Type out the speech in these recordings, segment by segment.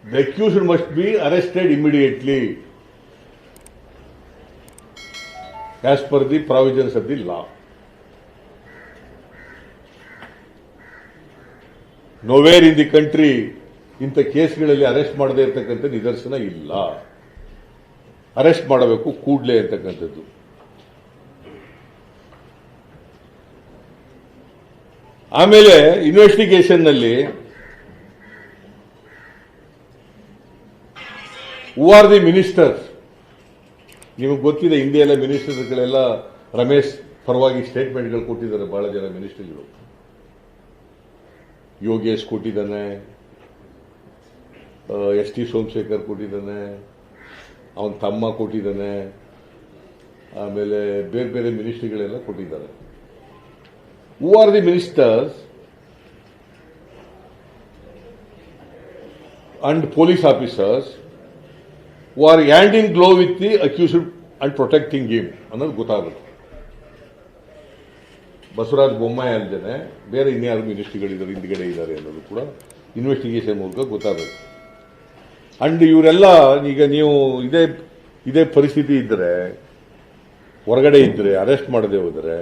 The accused must be arrested immediately as per the provisions of the law. Nowhere in the country ಇಂಥ ಕೇಸ್ಗಳಲ್ಲಿ arrest ಮಾಡದೇ ಇರತಕ್ಕಂಥ ನಿದರ್ಶನ ಇಲ್ಲ. Arrest ಮಾಡಬೇಕು ಕೂಡಲೇ ಅಂತಕ್ಕಂಥದ್ದು. ಆಮೇಲೆ ಇನ್ವೆಸ್ಟಿಗೇಷನ್ ನಲ್ಲಿ ಹೂ ಆರ್ ದಿ ಮಿನಿಸ್ಟರ್ಸ್, ನಿಮಗೆ ಗೊತ್ತಿದೆ, ಇಂಡಿಯಾದ ಮಿನಿಸ್ಟರ್ಗಳೆಲ್ಲ ರಮೇಶ್ ಪರವಾಗಿ ಸ್ಟೇಟ್ಮೆಂಟ್ಗಳು ಕೊಟ್ಟಿದ್ದಾರೆ. ಬಹಳ ಜನ ಮಿನಿಸ್ಟರ್ಗಳು, ಯೋಗೇಶ್ ಕೊಟ್ಟಿದ್ದಾನೆ, ಎಸ್ ಟಿ ಸೋಮಶೇಖರ್ ಕೊಟ್ಟಿದ್ದಾನೆ, ಅವನ ತಮ್ಮ ಕೊಟ್ಟಿದ್ದಾನೆ, ಆಮೇಲೆ ಬೇರೆ ಬೇರೆ ಮಿನಿಸ್ಟ್ರಿಗಳೆಲ್ಲ ಕೊಟ್ಟಿದ್ದಾರೆ. Who are the ministers and police officers who are hand in glow with the accused and protecting him ಅನ್ನೋದು ಗೊತ್ತಾಗುತ್ತೆ. ಬಸವರಾಜ ಬೊಮ್ಮಾಯಿ ಅಲ್ಲದೆ ಬೇರೆ ಇನ್ಯಾರು ಮಿನಿಸ್ಟ್ರಿಗಳಿದ್ದಾರೆ ಹಿಂದ್ಗಡೆ ಇದ್ದಾರೆ ಅನ್ನೋದು ಕೂಡ ಇನ್ವೆಸ್ಟಿಗೇಷನ್ ಮೂಲಕ ಗೊತ್ತಾಗಬೇಕು. ಅಂಡ್ ಇವರೆಲ್ಲ ಈಗ ನೀವು ಇದೇ ಪರಿಸ್ಥಿತಿ ಇದ್ದರೆ, ಹೊರಗಡೆ ಇದ್ದರೆ, ಅರೆಸ್ಟ್ ಮಾಡದೆ ಹೋದರೆ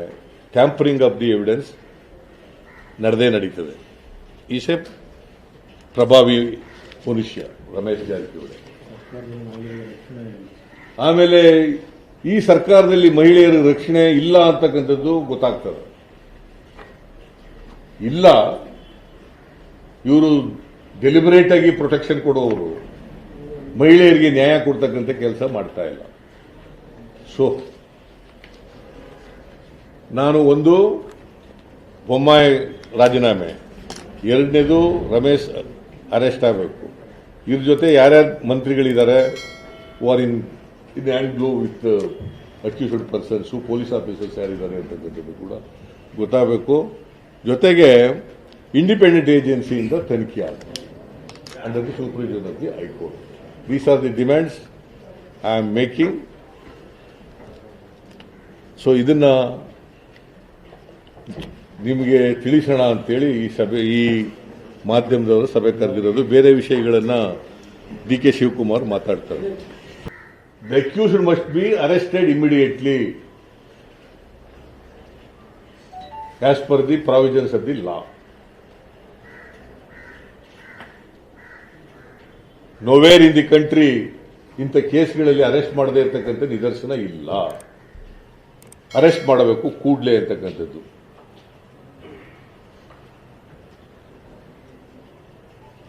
ಟ್ಯಾಂಪರಿಂಗ್ ಆಫ್ ದಿ ಎವಿಡೆನ್ಸ್ ನಡೆದೇ ನಡೀತದೆ. ಈಸೆ ಪ್ರಭಾವಿ ಮನುಷ್ಯ ರಮೇಶ್ ಜಾರಕಿಹೊಳಿ. ಆಮೇಲೆ ಈ ಸರ್ಕಾರದಲ್ಲಿ ಮಹಿಳೆಯರ ರಕ್ಷಣೆ ಇಲ್ಲ ಅಂತಕ್ಕಂಥದ್ದು ಗೊತ್ತಾಗ್ತದೆ. ಇಲ್ಲ, ಇವರು ಡೆಲಿಬರೇಟ್ ಆಗಿ ಪ್ರೊಟೆಕ್ಷನ್ ಕೊಡುವವರು ಮಹಿಳೆಯರಿಗೆ ನ್ಯಾಯ ಕೊಡ್ತಕ್ಕಂಥ ಕೆಲಸ ಮಾಡ್ತಾ ಇಲ್ಲ. ಸೊ ನಾನು ಒಂದು ಬೊಮ್ಮಾಯಿ ರಾಜೀನಾಮೆ, ಎರಡನೇದು ರಮೇಶ್ ಅರೆಸ್ಟ್ ಆಗಬೇಕು. ಇದ್ರ ಜೊತೆ ಯಾರ್ಯಾರು ಮಂತ್ರಿಗಳಿದ್ದಾರೆ are in hand glove with accused persons, police officers ಯಾರಿದ್ದಾರೆ ಅಂತಕ್ಕಂಥದ್ದು ಕೂಡ ಗೊತ್ತಾಗಬೇಕು. ಜೊತೆಗೆ ಇಂಡಿಪೆಂಡೆಂಟ್ ಏಜೆನ್ಸಿಯಿಂದ ತನಿಖೆ ಆಗಬೇಕು under the supervision of the high court. These are the demands I am making. So ಇದನ್ನ ನಿಮಗೆ ತಿಳಿಸೋಣ ಅಂತೇಳಿ ಈ ಮಾಧ್ಯಮದವರು ಸಭೆ ಕರೆದಿರೋದು. ಬೇರೆ ವಿಷಯಗಳನ್ನ ಡಿ ಕೆ ಶಿವಕುಮಾರ್ ಮಾತಾಡ್ತಾರೆ. The accused must be arrested immediately as per the provisions of the law. Nowhere in the country ಇಂಥ ಕೇಸ್ಗಳಲ್ಲಿ ಅರೆಸ್ಟ್ ಮಾಡದೇ ಇರತಕ್ಕಂಥ ನಿದರ್ಶನ ಇಲ್ಲ. ಅರೆಸ್ಟ್ ಮಾಡಬೇಕು ಕೂಡಲೇ ಅಂತಕ್ಕಂಥದ್ದು.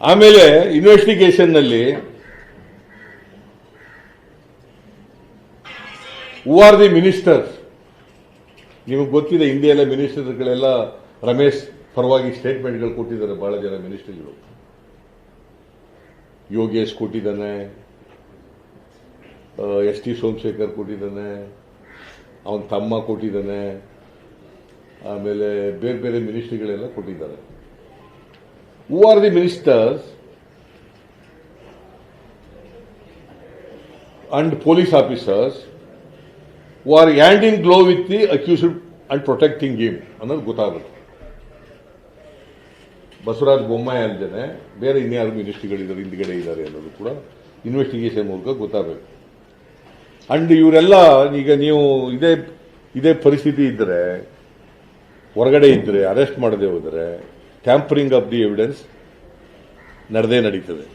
ಆಮೇಲೆ ಇನ್ವೆಸ್ಟಿಗೇಷನ್ ನಲ್ಲಿ ಹೂ ಆರ್ ದಿ ಮಿನಿಸ್ಟರ್ಸ್, ನಿಮಗೆ ಗೊತ್ತಿದೆ, ಇಂಡಿಯಾದ ಮಿನಿಸ್ಟರ್ಗಳೆಲ್ಲ ರಮೇಶ್ ಪರವಾಗಿ ಸ್ಟೇಟ್ಮೆಂಟ್ಗಳು ಕೊಟ್ಟಿದ್ದಾರೆ. ಬಹಳ ಜನ ಮಿನಿಸ್ಟರ್ಗಳು, ಯೋಗೇಶ್ ಕೊಟ್ಟಿದ್ದಾನೆ, ಎಸ್ ಟಿ ಸೋಮಶೇಖರ್ ಕೊಟ್ಟಿದ್ದಾನೆ, ಅವನ ತಮ್ಮ ಕೊಟ್ಟಿದ್ದಾನೆ, ಆಮೇಲೆ ಬೇರೆ ಬೇರೆ ಮಿನಿಸ್ಟ್ರಿಗಳೆಲ್ಲ ಕೊಟ್ಟಿದ್ದಾರೆ. Who are the ministers and police officers who are hand in glow with the accused and protecting him ಅನ್ನೋದು ಗೊತ್ತಾಗಬೇಕು. ಬಸವರಾಜ ಬೊಮ್ಮಾಯಿ ಅಲ್ಲದೆ ಬೇರೆ ಇನ್ಯಾರು ಮಿನಿಸ್ಟ್ರಿಗಳಿದ್ದಾರೆ ಹಿಂದ್ಗಡೆ ಇದ್ದಾರೆ ಅನ್ನೋದು ಕೂಡ ಇನ್ವೆಸ್ಟಿಗೇಷನ್ ಮೂಲಕ ಗೊತ್ತಾಗಬೇಕು. ಅಂಡ್ ಇವರೆಲ್ಲ ಈಗ ನೀವು ಇದೇ ಪರಿಸ್ಥಿತಿ ಇದ್ದರೆ, ಹೊರಗಡೆ ಇದ್ದರೆ, ಅರೆಸ್ಟ್ ಮಾಡದೆ ಹೋದರೆ ಟ್ಯಾಂಪರಿಂಗ್ ಆಫ್ ದಿ ಎವಿಡೆನ್ಸ್ ನಡೆದೇ ನಡೀತದೆ.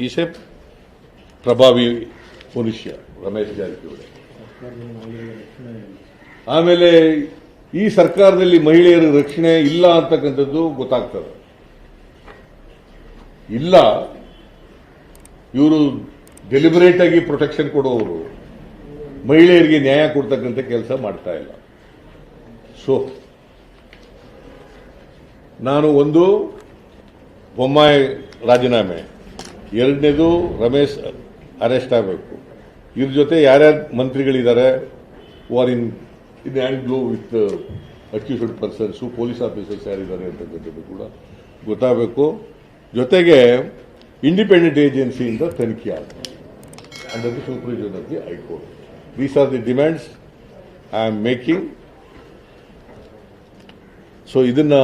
ಈಸೆ ಪ್ರಭಾವಿ ಮನುಷ್ಯ ರಮೇಶ್ ಜಾರಕಿಹೊಳಿ. ಆಮೇಲೆ ಈ ಸರ್ಕಾರದಲ್ಲಿ ಮಹಿಳೆಯರ ರಕ್ಷಣೆ ಇಲ್ಲ ಅಂತಕ್ಕಂಥದ್ದು ಗೊತ್ತಾಗ್ತದೆ. ಇಲ್ಲ, ಇವರು ಡೆಲಿಬರೇಟ್ ಆಗಿ ಪ್ರೊಟೆಕ್ಷನ್ ಕೊಡುವವರು ಮಹಿಳೆಯರಿಗೆ ನ್ಯಾಯ ಕೊಡ್ತಕ್ಕಂಥ ಕೆಲಸ ಮಾಡ್ತಾ ಇಲ್ಲ. ಸೊ ನಾನು ಒಂದು ಬೊಮ್ಮಾಯಿ ರಾಜೀನಾಮೆ, ಎರಡನೇದು ರಮೇಶ್ ಅರೆಸ್ಟ್ ಆಗಬೇಕು. ಇದ್ರ ಜೊತೆ ಯಾರ್ಯಾರು ಮಂತ್ರಿಗಳಿದ್ದಾರೆ are in hand glove with accused persons, police officers ಯಾರಿದ್ದಾರೆ ಅಂತಕ್ಕಂಥದ್ದು ಕೂಡ ಗೊತ್ತಾಗಬೇಕು. ಜೊತೆಗೆ ಇಂಡಿಪೆಂಡೆಂಟ್ ಏಜೆನ್ಸಿಯಿಂದ ತನಿಖೆ ಆಗಬೇಕು under the supervision of the high court. These are the demands I am making. So ಇದನ್ನ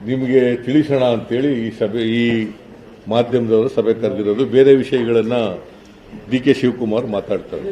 ನಿಮಗೆ ತಿಳಿಸೋಣ ಅಂತೇಳಿ ಈ ಮಾಧ್ಯಮದವರು ಸಭೆ ಕರೆದಿರೋದು. ಬೇರೆ ವಿಷಯಗಳನ್ನ ಡಿ ಕೆ ಶಿವಕುಮಾರ್ ಮಾತಾಡ್ತಾರೆ.